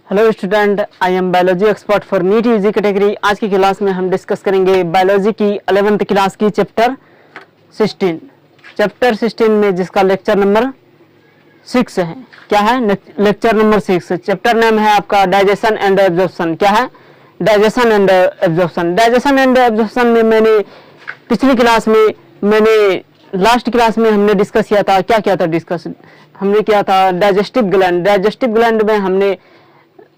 Hello student, I am biology expert for NEET UG category. आज की class में हम डिस्कस करेंगे बायोलॉजी की 11th क्लास की चैप्टर 16 में जिसका लेक्चर नंबर 6 है। क्या है? Lecture number 6। चैप्टर नेम है आपका डाइजेशन एंड एब्जॉर्प्शन। क्या है? Digestion and absorption. Digestion and absorption में मैंने पिछली क्लास में लास्ट क्लास में हमने डिस्कस किया था। क्या किया था डिस्कस? हमने किया था डाइजेस्टिव ग्लैंड। डाइजेस्टिव ग्लैंड में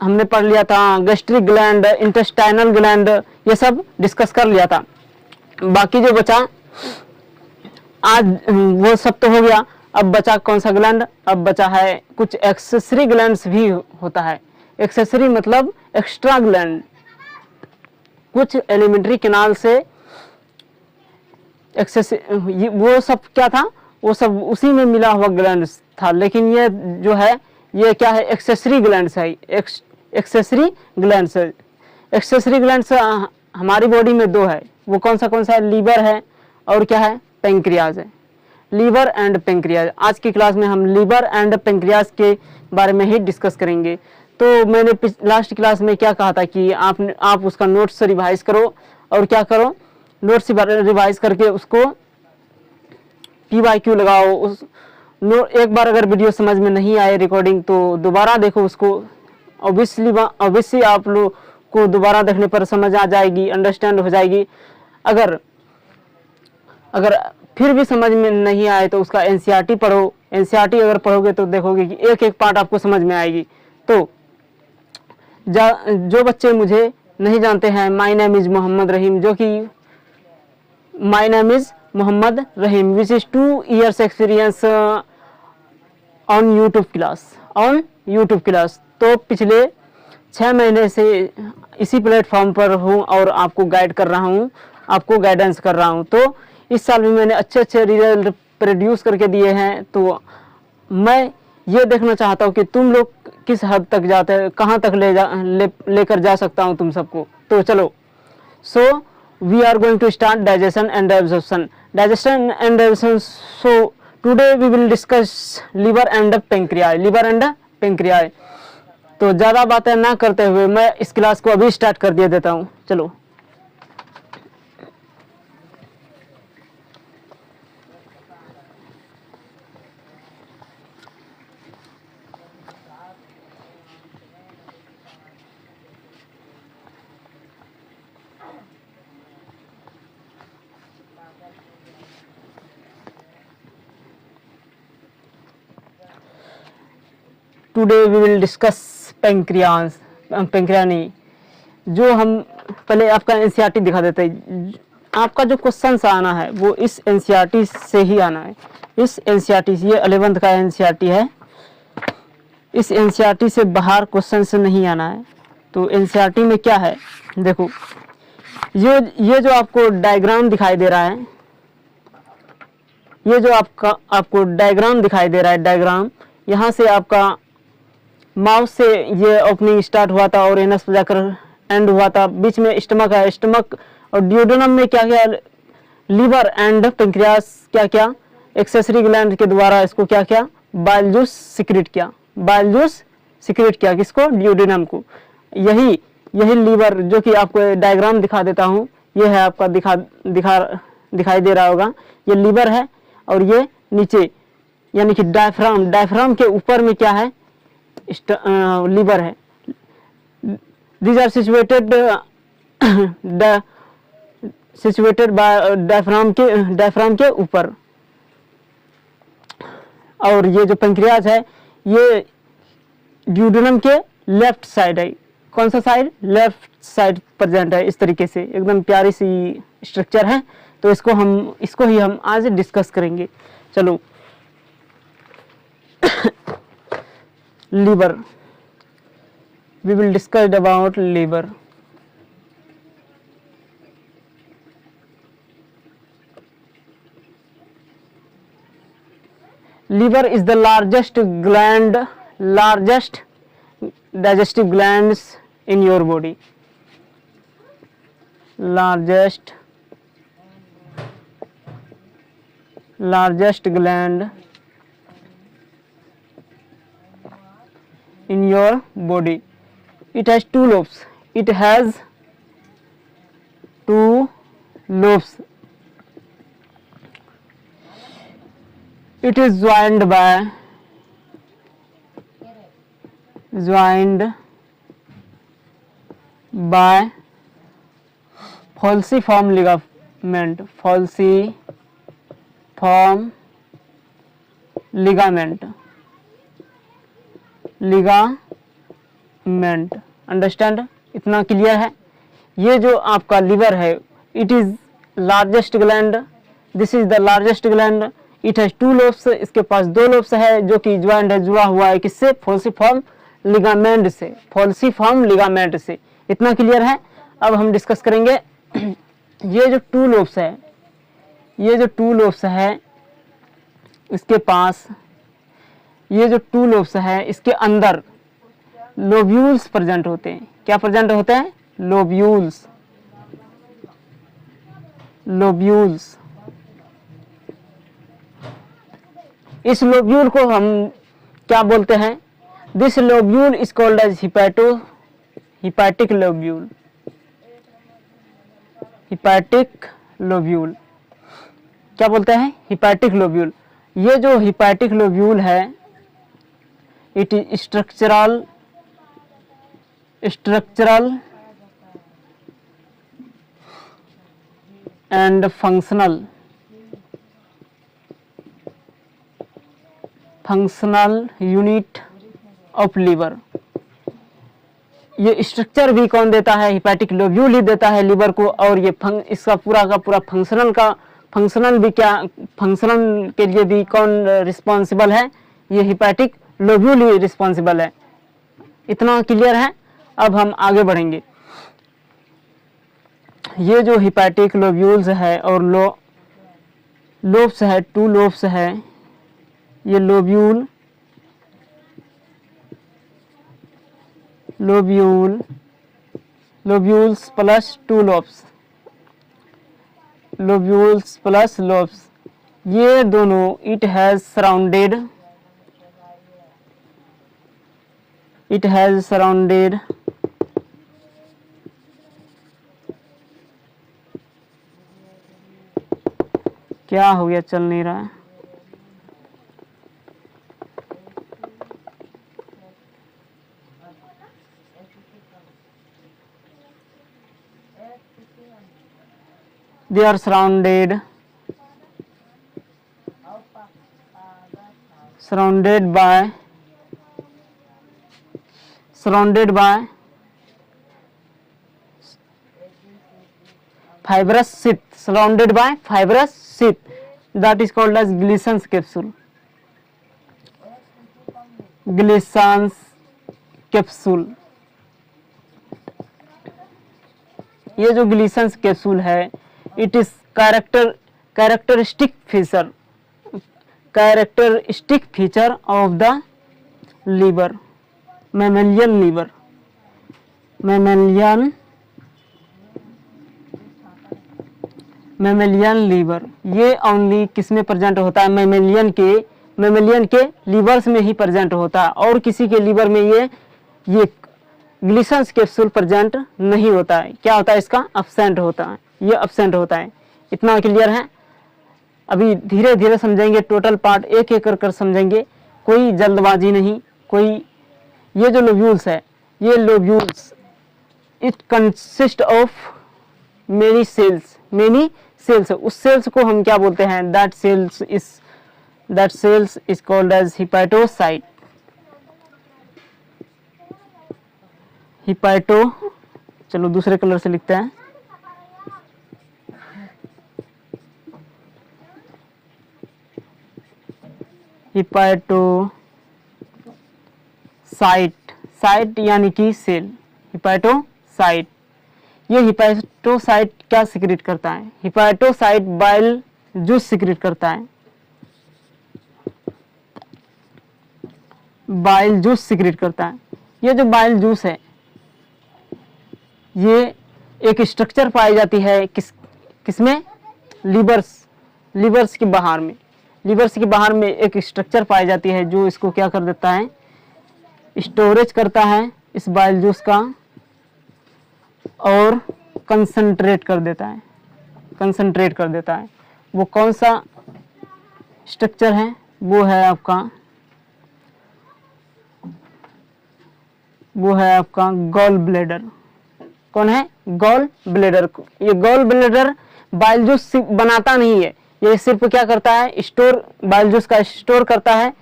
हमने पढ़ लिया था गैस्ट्रिक ग्लैंड, इंटेस्टाइनल ग्लैंड, ये सब डिस्कस कर लिया था। बाकी जो बचा आज वो सब तो हो गया। अब बचा कौन सा ग्लैंड? अब बचा है कुछ एक्सेसरी ग्लैंड्स भी होता है। एक्सेसरी मतलब एक्स्ट्रा ग्लैंड, कुछ एलिमेंट्री कैनाल से वो सब क्या था? वो सब उसी में मिला हुआ ग्लैंड था, लेकिन ये जो है ये क्या है? एक्सेसरी ग्लैंड्स है। एक्सेसरी ग्लैंड्स है। एक्सेसरी ग्लैंड्स हमारी बॉडी में दो है। वो कौन सा है? लीवर है और क्या है? पेंक्रियाज है। Liver and pancreas. आज की क्लास में हम लीवर एंड पेंक्रियाज के बारे में ही डिस्कस करेंगे। तो मैंने लास्ट क्लास में क्या कहा था कि आप उसका नोट्स रिवाइज करो और क्या करो? नोट्स रिवाइज करके उसको PYQ लगाओ। एक बार अगर वीडियो समझ में नहीं आए रिकॉर्डिंग तो दोबारा देखो उसको। ऑब्वियसली आप लोग को दोबारा देखने पर समझ आ जाएगी, अंडरस्टैंड हो जाएगी। अगर फिर भी समझ में नहीं आए तो उसका NCERT पढ़ो। NCERT अगर पढ़ोगे तो देखोगे कि एक एक पार्ट आपको समझ में आएगी। तो जो बच्चे मुझे नहीं जानते हैं, my name is Mohammad Rahim, जो कि my name is Mohammad Rahim which is 2 years experience on YouTube class. तो पिछले 6 महीने से इसी प्लेटफॉर्म पर हूँ और आपको गाइड कर रहा हूँ, आपको गाइडेंस कर रहा हूँ। तो इस साल भी मैंने अच्छे रिजल्ट प्रोड्यूस करके दिए हैं। तो मैं ये देखना चाहता हूँ कि तुम लोग किस हद तक जाते हैं, कहाँ तक लेकर जा सकता हूँ तुम सबको। तो चलो, so we are going to start digestion and absorption. Digestion and absorption. So today we will discuss liver and pancreas. तो ज़्यादा बातें ना करते हुए मैं इस क्लास को अभी स्टार्ट कर दिया देता हूँ। चलो, टुडे वी विल डिस्कस पेंक्रियानी। जो हम पहले आपका NCERT दिखा देते हैं। आपका जो क्वेश्चन आना है वो इस NCERT से ही आना है। इस NCERT, ये 11th का NCERT है। इस NCERT से बाहर क्वेश्चन से नहीं आना है। तो NCERT में क्या है देखो, ये जो आपको डायग्राम दिखाई दे रहा है, ये जो आपको डायग्राम दिखाई दे रहा है, डायग्राम यहाँ से आपका माउस से ये ओपनिंग स्टार्ट हुआ था और एनस पर जाकर एंड हुआ था। बीच में स्टमक है। स्टमक और ड्यूडेनम में क्या क्या? लीवर एंड पेंक्रियास क्या एक्सेसरी ग्लैंड के द्वारा इसको क्या बाइल जूस सिक्रेट किया। किसको? ड्यूडेनम को। यही लीवर जो कि आपको डायग्राम दिखा देता हूँ। ये है आपका दिखाई दे रहा होगा। ये लीवर है और ये नीचे यानी कि डायफ्राम के ऊपर में क्या है? लीवर है। These are situated by diaphragm के ऊपर। और ये जो पेंक्रियाज है ये ड्यूडेनम के लेफ्ट साइड है। कौन सा साइड? लेफ्ट साइड प्रेजेंट है। इस तरीके से एकदम प्यारी सी स्ट्रक्चर है। तो इसको ही हम आज डिस्कस करेंगे। चलो, liver, we will discuss about liver. Liver is the largest digestive glands in your body. Largest gland in your body। It has two lobes. It has two lobes. It is joined by falciform ligament. Falciform ligament. Understand? इतना clear है? ये जो आपका liver है, it is largest gland. This is the largest gland. It has two lobes. इसके पास दो lobes है जो कि ज्वाइंट है, जुड़ा हुआ है किससे? फॉल्सिफॉर्म लिगामेंट से. फॉल्सिफॉर्म लिगामेंट से. इतना क्लियर है? अब हम डिस्कस करेंगे ये जो टू लोब्स है, ये जो टू लोब्स है, इसके पास ये जो टू लोब्स है, इसके अंदर लोब्यूल्स प्रेजेंट होते हैं. क्या प्रेजेंट होते हैं? लोब्यूल्स. लोब्यूल्स. इस लोब्यूल को हम क्या बोलते हैं? This lobule is called as hepatic lobule. Hepatic lobule. क्या बोलते हैं? Hepatic lobule. ये जो हिपैटिक लोब्यूल है, it is structural and functional unit of liver. ये स्ट्रक्चर भी कौन देता है? हिपैटिक लोब्यूल ही देता है लीवर को. और ये इसका पूरा का पूरा फंक्शनल भी क्या, फंक्शनल के लिए भी कौन रिस्पॉन्सिबल है? ये हिपैटिक लोब्यूल ही रिस्पॉन्सिबल है. इतना क्लियर है? अब हम आगे बढ़ेंगे. ये जो हिपैटिक लोब्यूल्स है और लोब्स है, टू लोब्स है, ये lobules plus two lobes. Lobules plus lobes, ये दोनों इट हैज सराउंडेड क्या हो गया? चल नहीं रहा है. They are surrounded by fibrous sheath. Surrounded by fibrous sheath, that is called as Gleason's capsule. Gleason's capsule. ये जो ग्लीसन्स कैप्सूल है, it is characteristic feature of the liver, mammalian liver. ये ओनली किस में प्रेजेंट होता है? Mammalian के levers में ही प्रेजेंट होता है. और किसी के लीवर में ये ग्लीसन्स कैप्सूल प्रेजेंट नहीं होता है. क्या होता है? इसका अब्सेंट होता है. ये अब्सेंट होता है. इतना क्लियर है? अभी धीरे धीरे समझेंगे, टोटल पार्ट एक एक कर समझेंगे, कोई जल्दबाजी नहीं. ये जो लोब्यूल्स है, ये lobules it consist of many cells. उस सेल्स को हम क्या बोलते हैं? That cells is called as hepatocyte. चलो दूसरे कलर से लिखते हैं. साइट यानी कि सेल. हिपैटोसाइट. ये हिपैटोसाइट क्या सिक्रेट करता है? हिपैटोसाइट बाइल जूस सिक्रेट करता है. बाइल जूस सिक्रेट करता है. ये जो बाइल जूस है, ये एक स्ट्रक्चर पाई जाती है किसमें? लीवर्स के बाहर में. लीवर्स के बाहर में एक स्ट्रक्चर पाई जाती है जो इसको क्या कर देता है? स्टोरेज करता है इस बाइल जूस का और कंसंट्रेट कर देता है, कंसंट्रेट कर देता है। वो कौन सा स्ट्रक्चर है? वो है आपका गॉल ब्लैडर। कौन है? Gall bladder. ये गॉल ब्लैडर बाइल जूस बनाता नहीं है, ये सिर्फ क्या करता है? स्टोर, बाइल जूस का स्टोर करता है,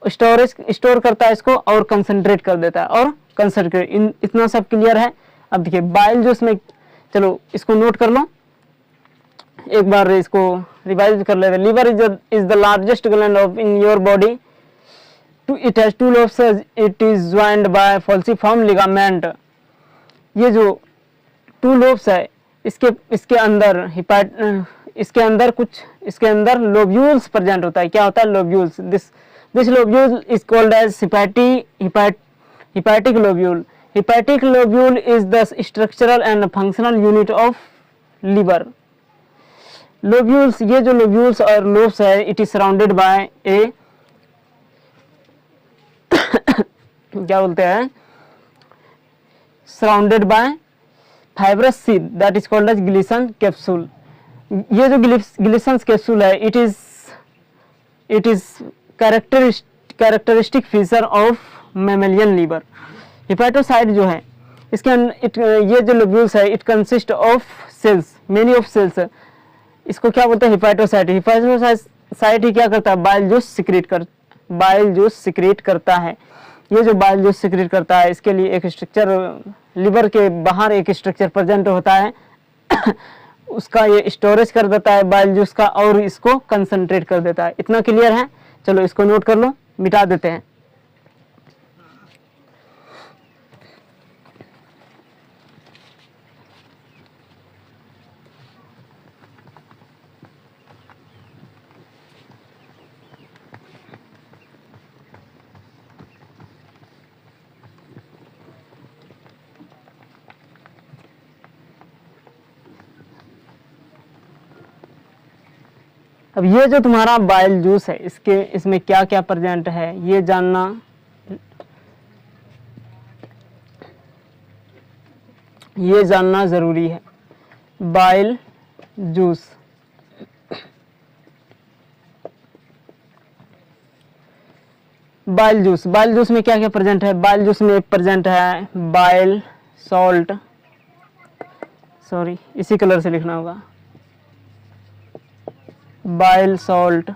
स्टोर करता है इसको और कंसंट्रेट कर देता है और कंसंट्रेट। इतना सब क्लियर है। अब देखिए बाइल जूस में, चलो इसको नोट कर लो, एक बार इसको रिवाइज कर लेते हैं। Liver is the largest gland of in your body. It has two lobes, it is joined by falciform ligament. ये जो टू लोब्स है, इसके अंदर लोब्यूल्स प्रेजेंट होता है। क्या होता है? Lobules. This lobule is called as hepatic lobule. Hepatic lobule is the structural and functional unit of liver. Lobules, ये जो लोब्यूल्स और लोब्स है, it is surrounded by a क्या बोलते हैं? Surrounded by fibrous sheath that is called as Glisson capsule. ये जो Glisson capsule है, it is characteristic feature of mammalian liver. Hepatocyte जो है, ये जो लोब्यूल्स है, it consist of sales, many of cells. इसको क्या बोलते हैं? हिपैटोसाइट। हिपैटोसाइट ही क्या करता है? बाइल जूस सिक्रेट करता है। ये जो बाइल जूस सिक्रेट करता है, इसके लिए एक स्ट्रक्चर, लिवर के बाहर एक स्ट्रक्चर प्रेजेंट होता है उसका ये स्टोरेज कर देता है बाइल जूस का और इसको कंसंट्रेट कर देता है। इतना क्लियर है? चलो इसको नोट कर लो, मिटा देते हैं। अब ये जो तुम्हारा बाइल जूस है, इसमें क्या क्या प्रेजेंट है ये जानना जरूरी है। बाइल जूस, बाइल जूस में क्या क्या प्रेजेंट है? बाइल जूस में प्रेजेंट है बाइल सॉल्ट, सॉरी इसी कलर से लिखना होगा, बाइल सॉल्ट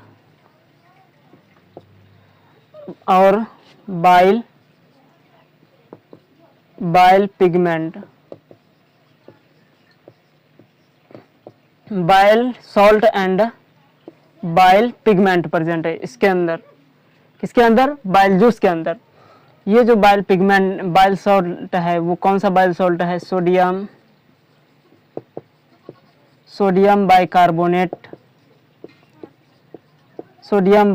और bile pigment. Bile salt and bile pigment present है इसके अंदर। किसके अंदर? बाइल जूस के अंदर। ये जो बाइल सॉल्ट है, वो कौन सा बाइल सॉल्ट है? Sodium bicarbonate, sodium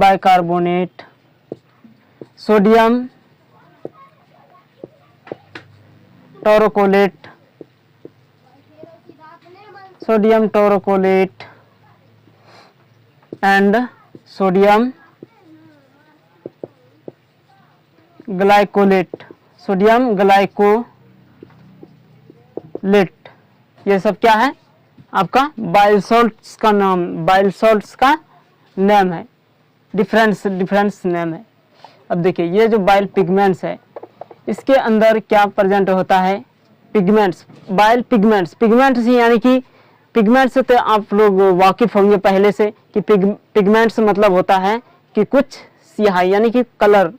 taurocholate, sodium taurocholate and sodium glycolate, ये सब क्या है? आपका बाइल सॉल्ट्स का नेम है, डिफरेंस नेम है। अब देखिए ये जो बाइल पिगमेंट्स है, इसके अंदर क्या प्रेजेंट होता है? बाइल पिगमेंट्स ही, यानी कि पिगमेंट्स से तो आप लोग वाकिफ होंगे पहले से कि पिगमेंट्स मतलब होता है कि कुछ स्याही, यानी कि कलर,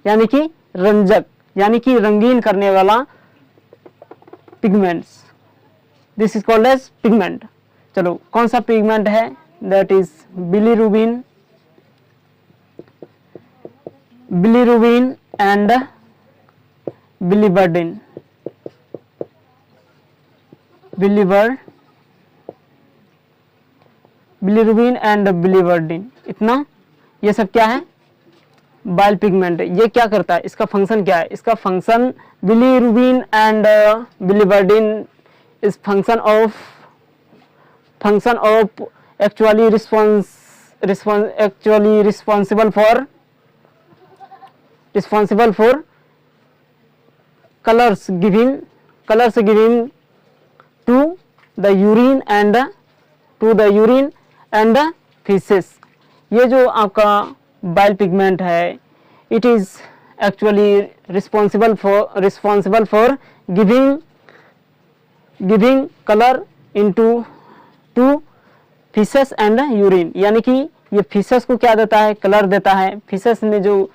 यानी कि रंजक, यानी कि रंगीन करने वाला pigments. This is called as pigment. चलो कौन सा पिगमेंट है? That is bilirubin and biliverdin. Bilirubin and biliverdin, इतना ये सब क्या है? Bile pigment. ये क्या करता है? इसका फंक्शन क्या है? इसका function, bilirubin and biliverdin is function of actually responsible for colors giving to the urine and the feces. ये जो आपका बाइल पिगमेंट है, it is actually responsible for giving color into to feces and urine. यानी कि ये feces को क्या देता है, कलर देता है. feces में जो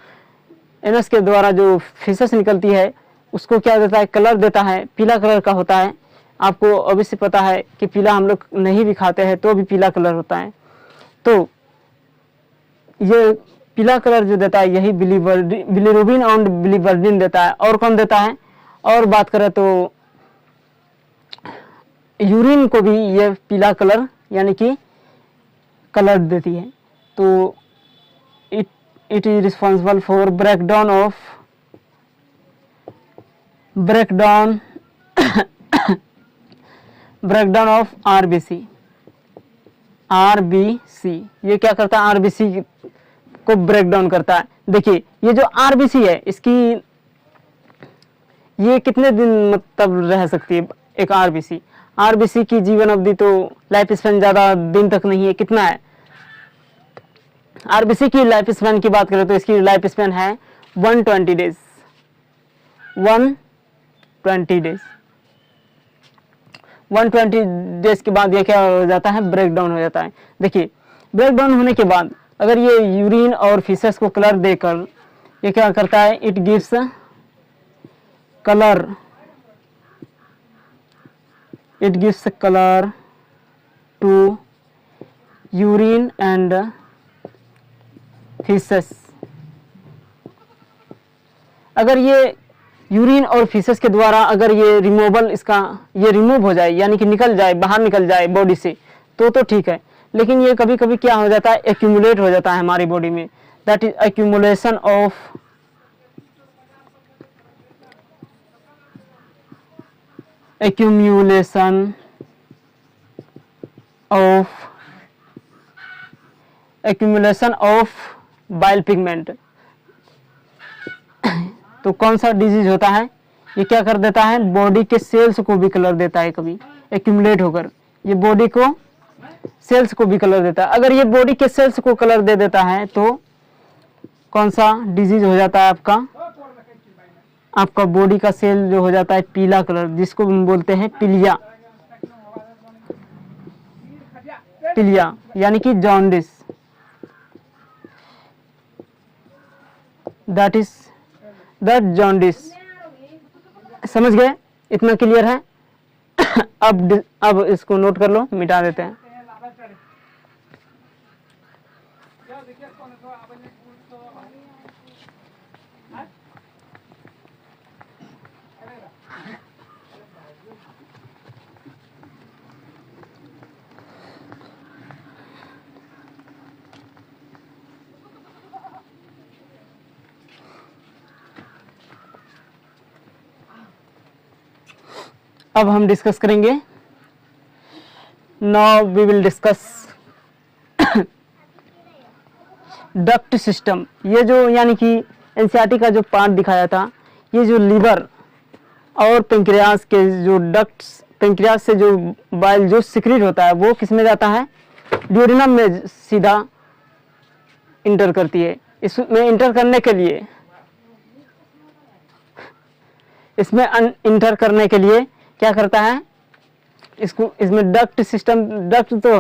एनस के द्वारा जो feces निकलती है उसको क्या देता है, कलर देता है. पीला कलर का होता है. आपको अवश्य पता है कि पीला हम लोग नहीं भी खाते हैं तो भी पीला कलर होता है. तो ये पीला कलर जो देता है यही बिलीरुबिन और बिलीवर्डिन देता है. और कौन देता है, और बात करें तो यूरिन को भी ये पीला कलर यानी कि कलर देती है. तो it is responsible for breakdown of RBC. ये क्या करता है, आरबीसी को ब्रेक डाउन करता है. देखिए ये जो आरबीसी है इसकी ये कितने दिन मतलब रह सकती है. एक आरबीसी की जीवन अवधि तो लाइफ स्पैन ज्यादा दिन तक नहीं है. कितना है आरबीसी की लाइफ स्पैन की बात करें तो इसकी लाइफ स्पैन है 120 डेज. 120 डेज के बाद ये क्या हो जाता है, ब्रेक डाउन हो जाता है. देखिए ब्रेक डाउन होने के बाद अगर ये यूरिन और फीसेस को कलर देकर ये क्या करता है, it gives colour to urine and faeces. अगर ये यूरिन और फीसेस के द्वारा अगर ये रिमूव हो जाए यानी कि बाहर निकल जाए बॉडी से तो ठीक है. लेकिन ये कभी कभी क्या हो जाता है, एक्यूमुलेट हो जाता है हमारी बॉडी में. That is accumulation of bile pigment. तो कौन सा डिजीज होता है, ये क्या कर देता है, बॉडी के सेल्स को भी कलर देता है. कभी एक्यूमुलेट होकर ये बॉडी को सेल्स को भी कलर देता है. अगर ये बॉडी के सेल्स को कलर दे देता है तो कौन सा डिजीज हो जाता है आपका बॉडी का सेल जो हो जाता है पीला कलर, जिसको हम बोलते हैं पीलिया यानी कि जॉन्डिस. That jaundice. समझ गए, इतना क्लियर है. अब इसको नोट कर लो, मिटा देते हैं. अब हम डिस्कस करेंगे. Now we will discuss duct system. ये जो यानी कि एनसीईआरटी का जो पार्ट दिखाया था, ये जो लीवर और पेंक्रियास के जो डक्ट्स, पेंक्रियास से जो बाइल जो सिक्रीट होता है वो किस में जाता है, ड्यूरिनम में सीधा इंटर करती है. इसमें इंटर करने के लिए क्या करता है, इसमें डक्ट सिस्टम, डक्ट तो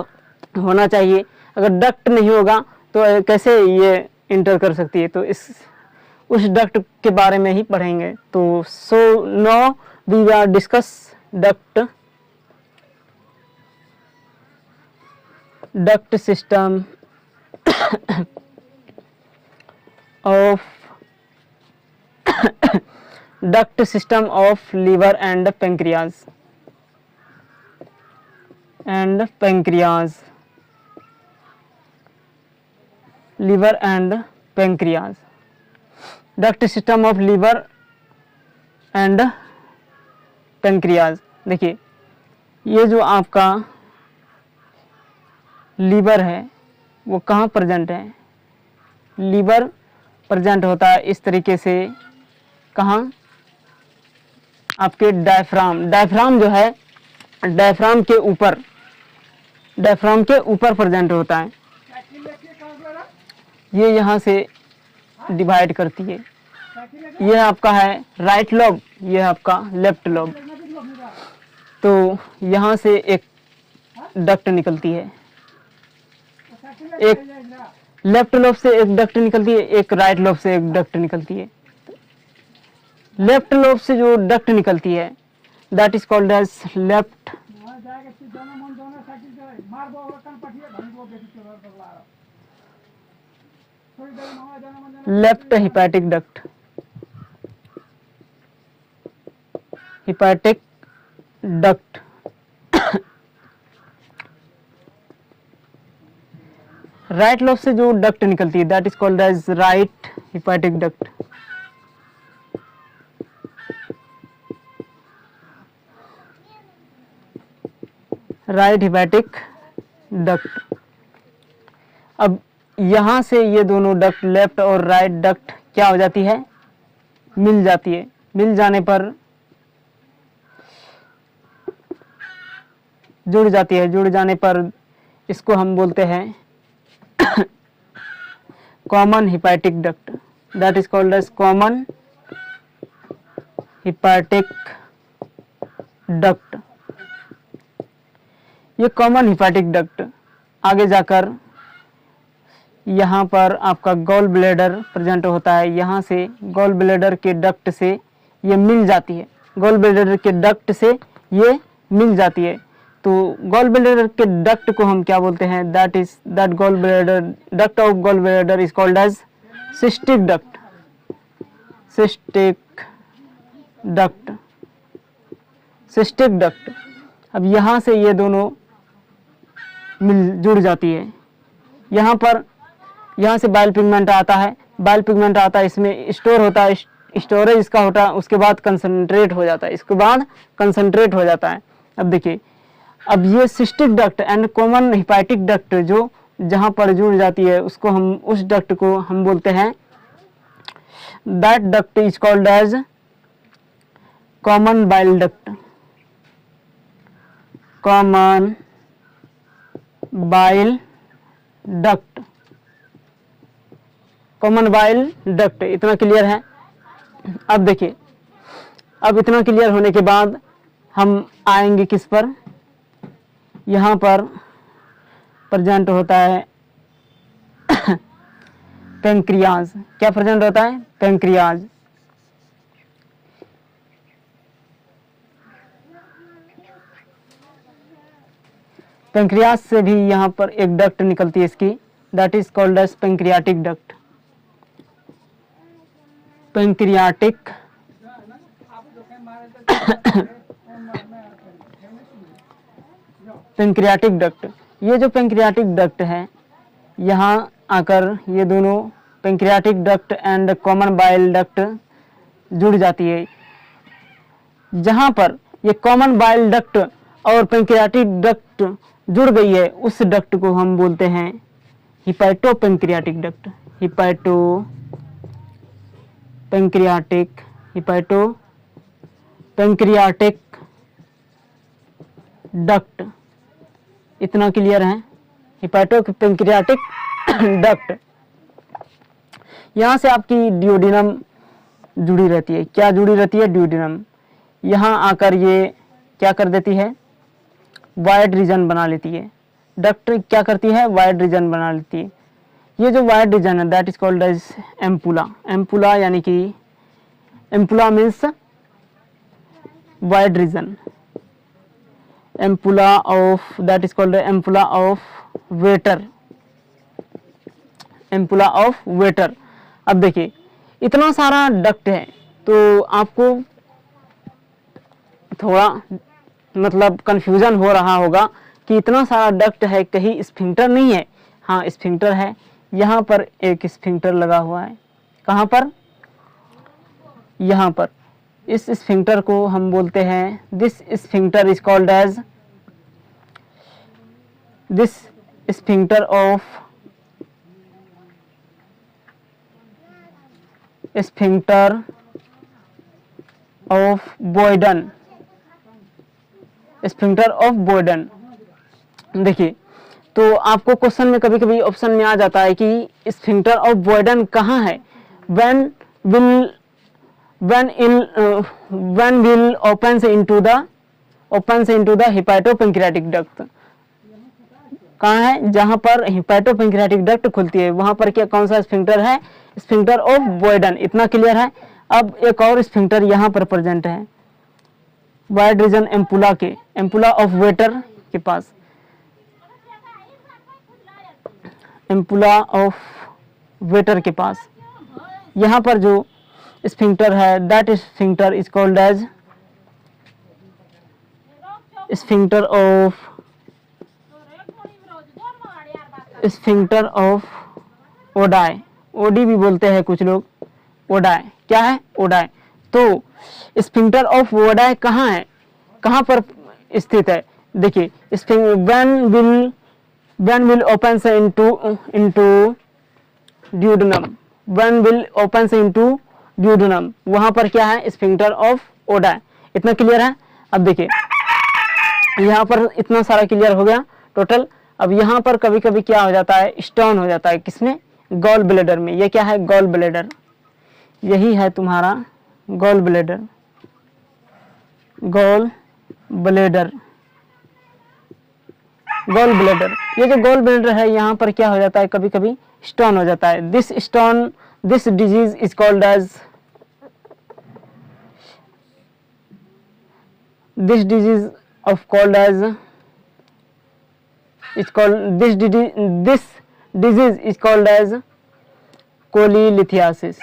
होना चाहिए. अगर डक्ट नहीं होगा तो कैसे ये इंटर कर सकती है. तो उस डक्ट के बारे में ही पढ़ेंगे. तो so now we will discuss duct system of liver and pancreas. Liver and pancreas. Duct system of liver and pancreas. देखिए ये जो आपका लीवर है वो कहाँ प्रेजेंट है, लीवर प्रेजेंट होता है इस तरीके से. कहाँ, आपके डायफ्राम, डायफ्राम जो है डायफ्राम के ऊपर प्रेजेंट होता है। ये यहाँ से डिवाइड करती है। ये आपका है राइट लोब, ये आपका लेफ्ट लोब। तो यहाँ से एक डक्ट निकलती है, एक लेफ्ट लोब से एक डक्ट निकलती है, एक राइट लोब से एक डक्ट निकलती है। लेफ्ट लोब से जो डक्ट निकलती है that is called as left hepatic duct. Hepatic duct right lobe से जो डक्ट निकलती है that is called as right hepatic duct. Right hepatic duct. अब यहाँ से ये दोनों डक्ट लेफ्ट और राइट डक्ट क्या हो जाती है, मिल जाती है। मिल जाने पर जुड़ जाती है। जुड़ जाने पर इसको हम बोलते हैं common hepatic duct. That is called as common hepatic duct. ये कॉमन हेपेटिक डक्ट आगे जाकर यहाँ पर आपका गॉल ब्लैडर प्रेजेंट होता है। यहाँ से गॉल ब्लैडर के डक्ट से ये मिल जाती है। गॉल ब्लैडर के डक्ट से ये मिल जाती है। तो गॉल ब्लैडर के डक्ट को हम क्या बोलते हैं, that gall bladder duct of gall bladder is called as cystic duct. Cystic duct, cystic duct. अब यहाँ से ये दोनों जुड़ जाती है। यहाँ से बाइल पिगमेंट आता है। बाइल पिगमेंट आता है, इसमें स्टोर होता है, स्टोरेज इसका होता है। उसके बाद कंसंट्रेट हो जाता है। इसके बाद कंसंट्रेट हो जाता है। अब देखिए, अब ये cystic duct and common hepatic duct जो जहाँ पर जुड़ जाती है उसको हम, उस डक्ट को हम बोलते हैं, that duct is called as common bile duct. Common bile duct, common bile duct. इतना क्लियर है। अब देखिए, अब इतना क्लियर होने के बाद हम आएंगे किस पर, यहाँ पर प्रेजेंट होता है पेंक्रियाज। क्या प्रेजेंट होता है, पेंक्रियाज। पेंक्रियाज से भी यहाँ पर एक डक्ट निकलती है इसकी, that is called as pancreatic duct. Pancreatic pancreatic duct. ये जो पेंक्रियाटिक डक्ट है, यहाँ आकर ये दोनों pancreatic duct and common bile duct जुड़ जाती है। जहाँ पर ये कॉमन बाइल डक्ट और पेंक्रियाटिक डक्ट जुड़ गई है उस डक्ट को हम बोलते हैं hepato pancreatic duct. Hepato pancreatic, hepato pancreatic duct. इतना क्लियर है, हिपैटो पेंक्रियाटिक डक्ट। यहाँ से आपकी डिओडिनम जुड़ी रहती है। क्या जुड़ी रहती है, डिओडिनम। यहाँ आकर ये क्या कर देती है, वाइड रीजन बना लेती है। डक्ट क्या करती है, वाइड रीजन बना लेती है। ये जो वाइड रीजन है that is called as ampulla. Ampulla यानी कि ampulla means wide region. Ampulla of, that is called ampulla of Vater. Ampulla of Vater. अब देखिए, इतना सारा डक्ट है तो आपको थोड़ा मतलब कंफ्यूजन हो रहा होगा कि इतना सारा डक्ट है, कहीं स्फिंक्टर नहीं है। हाँ, स्फिंक्टर है। यहाँ पर एक स्फिंक्टर लगा हुआ है। कहाँ पर, यहाँ पर। इस स्फिंक्टर को हम बोलते हैं, this sphincter is called as, this sphincter of, sphincter of Boyden, sphincter of Boyden. देखिए, तो आपको क्वेश्चन में कभी कभी ऑप्शन में आ जाता है कि स्फिंक्टर ऑफ बॉयडन कहाँ है। When will opens into the hepatopancreatic duct. कहाँ है? जहां पर हेपेटोपेंक्रियाटिक डक्ट खुलती है वहां पर क्या कौन सा स्फिंक्टर है? Sphincter of बॉयडन। इतना क्लियर है। अब एक और स्फिंक्टर यहाँ पर प्रेजेंट है वाइड रीजन एम्पुला के, एम्पुला ऑफ वेटर के पास, एम्पुला ऑफ वेटर के पास। यहाँ पर जो स्फिंक्टर है that sphincter is called as sphincter of Oddi. Oddi भी बोलते हैं कुछ लोग, ओडाई। क्या है? ओडाई। तो स्फिंक्टर ऑफ ओडाई कहाँ है, कहाँ पर स्थित है? देखिए, when will opens into duodenum, when will opens into duodenum, वहां पर क्या है? Sphincter of ODI. इतना क्लियर है। अब देखिए, यहाँ पर इतना सारा क्लियर हो गया टोटल। अब यहाँ पर कभी कभी क्या हो जाता है? स्टोन हो जाता है। किसमें? गॉल ब्लैडर में। ये क्या है? Gall bladder. यही है तुम्हारा gall bladder, gall bladder, gall bladder. ये जो गॉल ब्लैडर है यहाँ पर क्या हो जाता है? कभी कभी स्टोन हो जाता है। This disease is called as, this disease of called as is called this disease is called as cholelithiasis,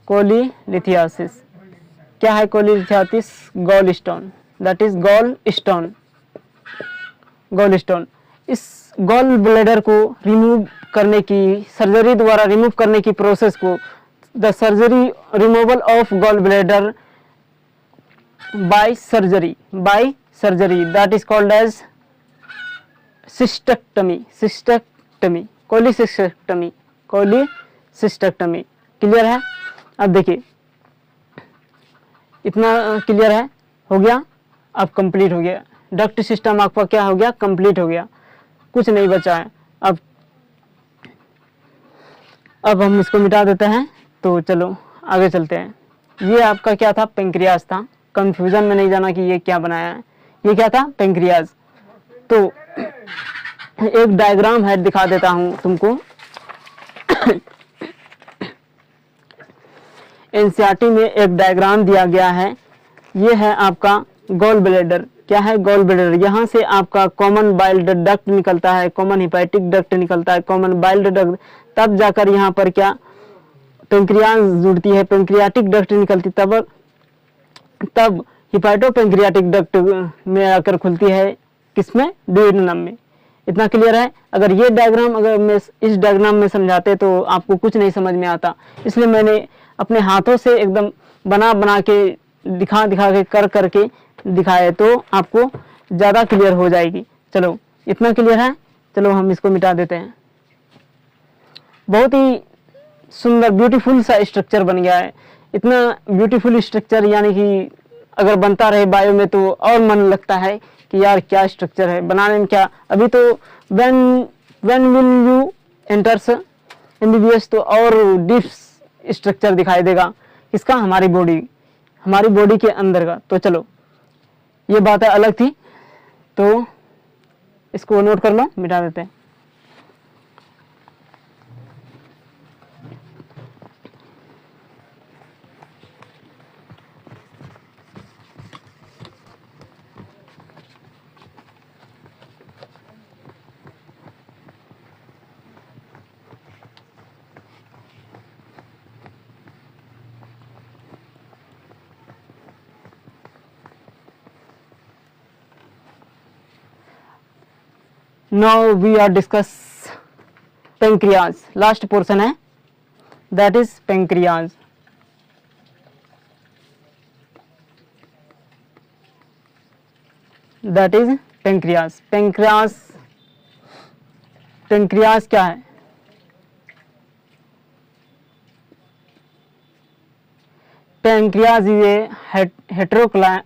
कोलीलिथियासिस। क्या है कोलीलिथियासिस? Gall stone, that is gall stone, gall stone. इस गॉल ब्लैडर को रिमूव करने की, सर्जरी द्वारा रिमूव करने की process को the surgery removal of gall bladder bye surgery that is called as सिस्टेक्टमी, कोलीसिस्टेक्टमी। Clear है? अब देखिए, इतना क्लियर है, हो गया। अब कंप्लीट हो गया। डक्ट सिस्टम आपका क्या हो गया? कंप्लीट हो गया, कुछ नहीं बचा है। अब हम इसको मिटा देते हैं। तो चलो आगे चलते हैं। ये आपका क्या था? पेंक्रियाज था। कंफ्यूजन में नहीं जाना कि ये क्या बनाया है। ये क्या था? पेंक्रियाज। तो एक डायग्राम है, दिखा देता हूं तुमको। एनसीईआरटी में एक डायग्राम दिया गया है। ये है आपका गॉल ब्लैडर। क्या है? Gall bladder. यहाँ से आपका कॉमन बाइल डक्ट निकलता है, कॉमन हेपेटिक डक्ट निकलता है, कॉमन बाइल डक्ट, तब जाकर यहाँ पर क्या? पेंक्रियाज जुड़ती है, पेंक्रियाटिक डक्ट निकलती, तब हिपैटोपेंक्रियाटिक डक्ट में आकर खुलती है। किसमें? डुओडेनम में। इतना क्लियर है। अगर ये डायग्राम, अगर मैं इस डायग्राम में समझाते तो आपको कुछ नहीं समझ में आता, इसलिए मैंने अपने हाथों से एकदम बना के दिखा के करके दिखाए तो आपको ज़्यादा क्लियर हो जाएगी। चलो, इतना क्लियर है। चलो हम इसको मिटा देते हैं। बहुत ही सुंदर ब्यूटीफुल सा स्ट्रक्चर बन गया है। इतना ब्यूटीफुल स्ट्रक्चर, यानी कि अगर बनता रहे बायो में तो और मन लगता है कि यार क्या स्ट्रक्चर है बनाने में। क्या अभी तो when will you enters MBBS तो और डीप स्ट्रक्चर दिखाई देगा। इसका? हमारी बॉडी के अंदर का। तो चलो, ये बातें अलग थी, तो इसको नोट कर लो, मिटा देते हैं। Now we are discuss pancreas. Last portion है, that is pancreas. That is pancreas. Pancreas pancreas क्या है? पेनक्रियाज ये हेटेरोक्राइन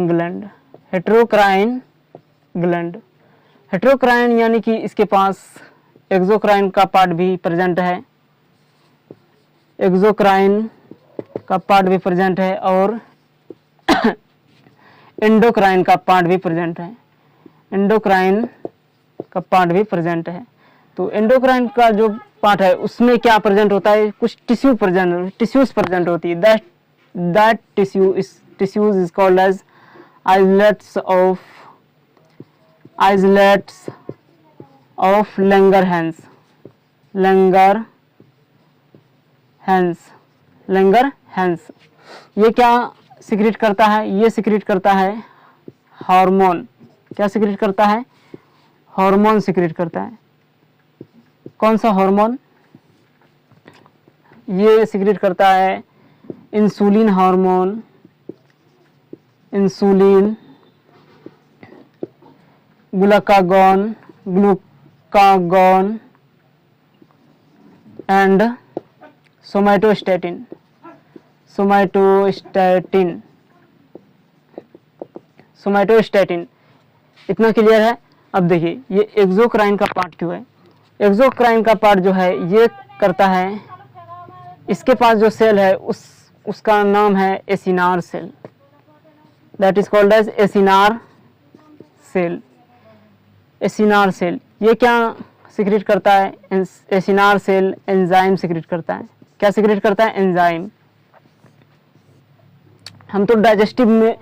ग्लैंड, हेटेरोक्राइन यानी कि इसके पास एक्सोक्राइन का पार्ट भी प्रेजेंट है, एक्सोक्राइन का पार्ट भी प्रेजेंट है और एंडोक्राइन का पार्ट भी प्रेजेंट है, एंडोक्राइन का पार्ट भी प्रेजेंट है। तो एंडोक्राइन का जो पार्ट है उसमें क्या प्रेजेंट होता है? कुछ टिश्यूज प्रेजेंट होती है। That tissues is called as islets of Langerhans। ये क्या सिक्रेट करता है? ये सिक्रेट करता है हार्मोन। क्या सिक्रेट करता है? हार्मोन सिक्रेट करता है। कौन सा हार्मोन? ये सिक्रेट करता है insulin hormone, insulin, glucagon and somatostatin. इतना क्लियर है? अब देखिए ये एक्सोक्राइन का पार्ट क्यों है? एक्सोक्राइन का पार्ट जो है ये करता है, इसके पास जो सेल है उसका नाम है acinar cell, that is called as acinar cell. ये क्या सिक्रेट करता है? एसिनार सेल एंजाइम सिक्रेट करता है। क्या सिक्रेट करता है? एंजाइम। हम तो डाइजेस्टिव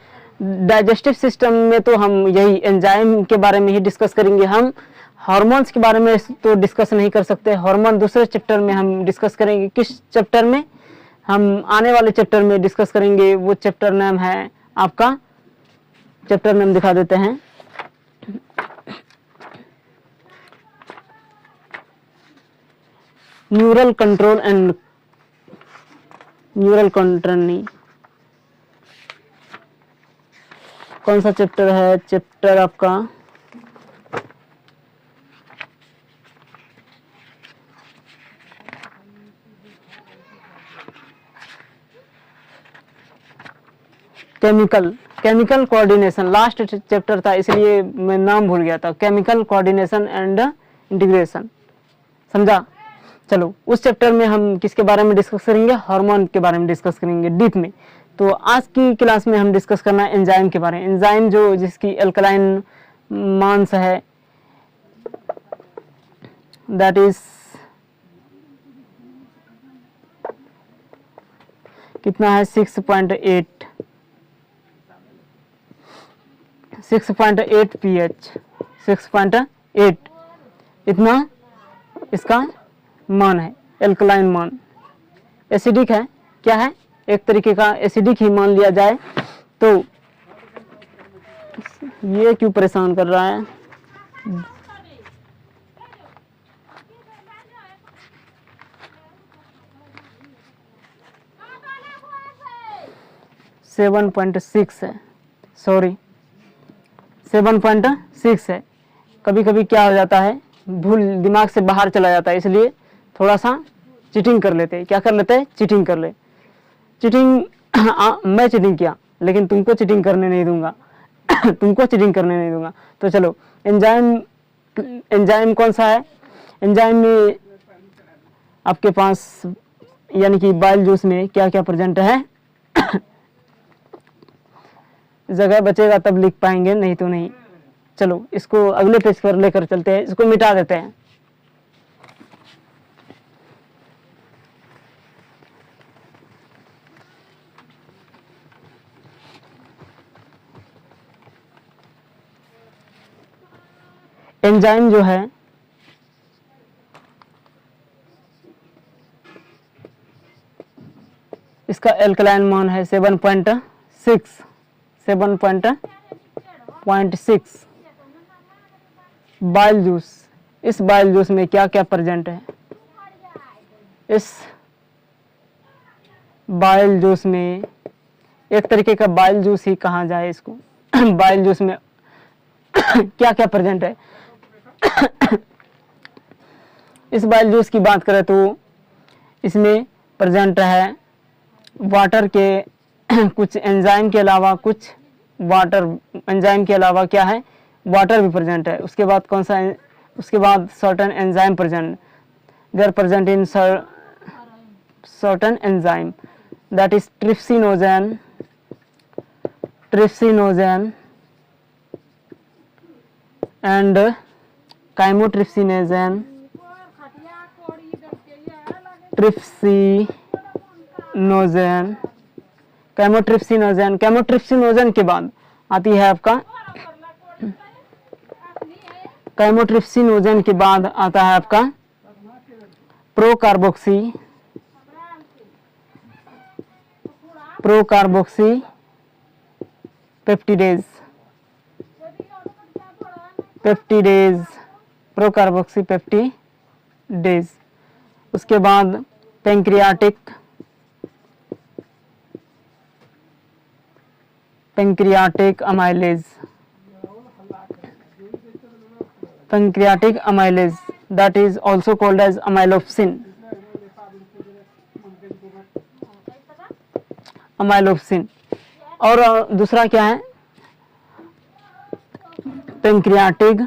सिस्टम में तो हम यही एंजाइम के बारे में ही डिस्कस करेंगे। हम हार्मोन्स के बारे में तो डिस्कस नहीं कर सकते। हार्मोन दूसरे चैप्टर में हम डिस्कस करेंगे। किस चैप्टर में? हम आने वाले चैप्टर में डिस्कस करेंगे। वो चैप्टर नाम है आपका, चैप्टर नाम दिखा देते हैं, न्यूरल कंट्रोल एंड नहीं, कौन सा चैप्टर है? चैप्टर आपका केमिकल कोऑर्डिनेशन। लास्ट चैप्टर था इसलिए मैं नाम भूल गया था। केमिकल कोऑर्डिनेशन एंड इंटीग्रेशन, समझा? चलो उस चैप्टर में हम किसके बारे में डिस्कस करेंगे? हार्मोन के बारे में डिस्कस करेंगे डीप में। तो आज की क्लास में हम डिस्कस करना है एंजाइम के बारे में। एंजाइम जो जिसकी एल्कलाइन मास है, दैट इज कितना है? 6.8 pH, 6.8 इतना इसका मान है, एल्कलाइन मान। एसिडिक है, क्या है? एक तरीके का एसिडिक ही मान लिया जाए। तो ये क्यों परेशान कर रहा है? सेवन 7.6 है, सॉरी 7.6 है। कभी कभी क्या हो जाता है, भूल दिमाग से बाहर चला जाता है, इसलिए थोड़ा सा चीटिंग कर लेते हैं। क्या कर लेते हैं? चीटिंग कर ले। चीटिंग मैं चीटिंग किया लेकिन तुमको चीटिंग करने नहीं दूंगा तुमको चीटिंग करने नहीं दूंगा। तो चलो एंजाइम कौन सा है? एंजाइम में आपके पास यानी कि बाइल जूस में क्या क्या प्रेजेंट है? जगह बचेगा तब लिख पाएंगे, नहीं तो नहीं। चलो इसको अगले पेज पर लेकर चलते हैं, इसको मिटा देते हैं। एंजाइम जो है इसका एल्कलाइन मान है 7.6। बाइल जूस, इस बाइल जूस में क्या क्या प्रेजेंट है? इस बाइल जूस में एक तरीके का बाइल जूस ही कहा जाए इसको बाइल जूस में क्या क्या प्रेजेंट है। इस बाइल जूस की बात करें तो इसमें प्रेजेंट है वाटर के कुछ एंजाइम के अलावा, कुछ वाटर एंजाइम के अलावा क्या है, वाटर भी प्रेजेंट है। उसके बाद कौन सा, उसके बाद certain enzyme present, they are present in certain enzyme that is trypsinogen and chymotrypsinogen, chymotrypsinogen के बाद आती है आपका, कैमोट्रिप्सिनोजेन के बाद आता है आपका प्रोकार्बोक्सी पेप्टिडेज, प्रोकार्बोक्सी पेप्टिडेज। उसके बाद pancreatic amylase that is also called as amylopsin, और दूसरा क्या है, पैंक्रियाटिक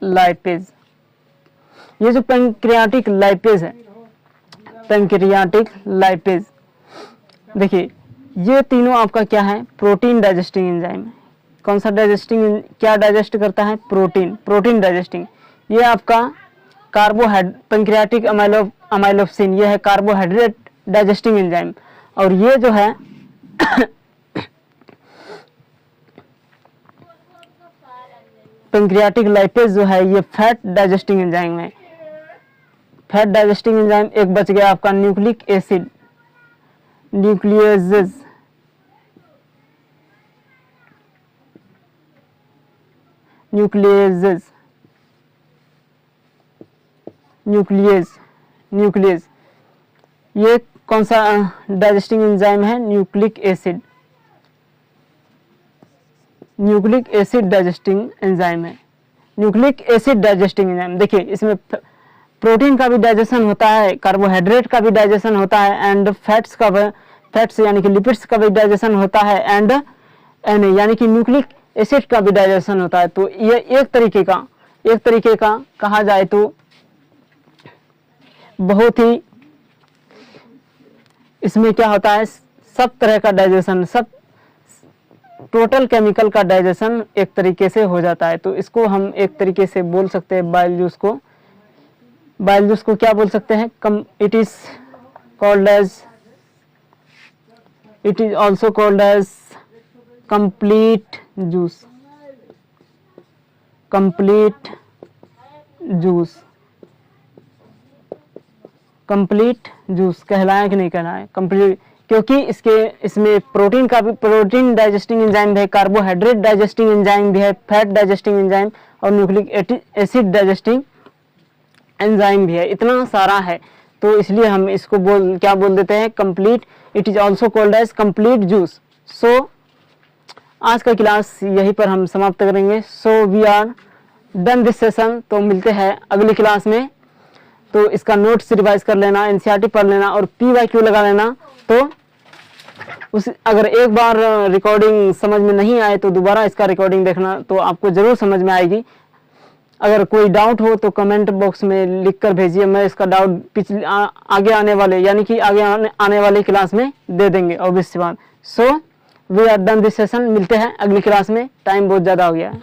लाइपेज। ये जो पैंक्रियाटिक लाइपेज देखिए, ये तीनों आपका क्या है, प्रोटीन डाइजेस्टिंग एंजाइम है। कौन सा डाइजेस्टिंग, क्या डाइजेस्ट करता है, प्रोटीन डाइजेस्टिंग। ये आपका पैंक्रियाटिक अमाइलोप्सिन, ये है कार्बोहाइड्रेट डाइजेस्टिंग एंजाइम। और ये जो है पैंक्रियाटिक लाइपेज जो है, ये फैट डाइजेस्टिंग एंजाइम है। फैट डाइजेस्टिंग एंजाइम एक बच गया आपका न्यूक्लिक एसिड, न्यूक्लियेजेस, ये कौन सा डाइजेस्टिंग एंजाइम है, न्यूक्लिक एसिड डाइजेस्टिंग एंजाइम है। न्यूक्लिक एसिड डाइजेस्टिंग एंजाइम देखिए, इसमें प्रोटीन का भी डाइजेशन होता है, कार्बोहाइड्रेट का भी डाइजेशन होता है, एंड फैट्स यानी कि लिपिड्स का भी डाइजेशन होता है, एंड यानी कि न्यूक्लिक एसिड का भी डाइजेशन होता है। तो ये एक तरीके का कहा जाए तो बहुत ही, इसमें क्या होता है, सब तरह का डाइजेशन, सब टोटल केमिकल का डाइजेशन एक तरीके से हो जाता है। तो इसको हम एक तरीके से बोल सकते हैं, बाइल जूस को क्या बोल सकते हैं, it is also called as complete juice कहलाया कि नहीं कहलाया, कंप्लीट, क्योंकि इसमें प्रोटीन डाइजेस्टिंग एंजाइम भी है, कार्बोहाइड्रेट डाइजेस्टिंग एंजाइम भी है, फैट डाइजेस्टिंग एंजाइम और न्यूक्लिक एसिड डाइजेस्टिंग एंजाइम भी है, इतना सारा है। तो इसलिए हम इसको क्या बोल देते हैं, complete, it is also called as complete juice. So आज का क्लास यहीं पर हम समाप्त करेंगे। So we are done this session. तो मिलते हैं अगली क्लास में। तो इसका नोट्स रिवाइज कर लेना, एनसीईआरटी पढ़ लेना और PYQ लगा लेना। तो अगर एक बार रिकॉर्डिंग समझ में नहीं आए तो दोबारा इसका रिकॉर्डिंग देखना, तो आपको जरूर समझ में आएगी। अगर कोई डाउट हो तो कमेंट बॉक्स में लिख कर भेजिए, मैं इसका डाउट आगे आने वाले क्लास में दे देंगे, ऑब्वियस सी बात। So we are done this session. मिलते हैं अगली क्लास में, टाइम बहुत ज़्यादा हो गया है।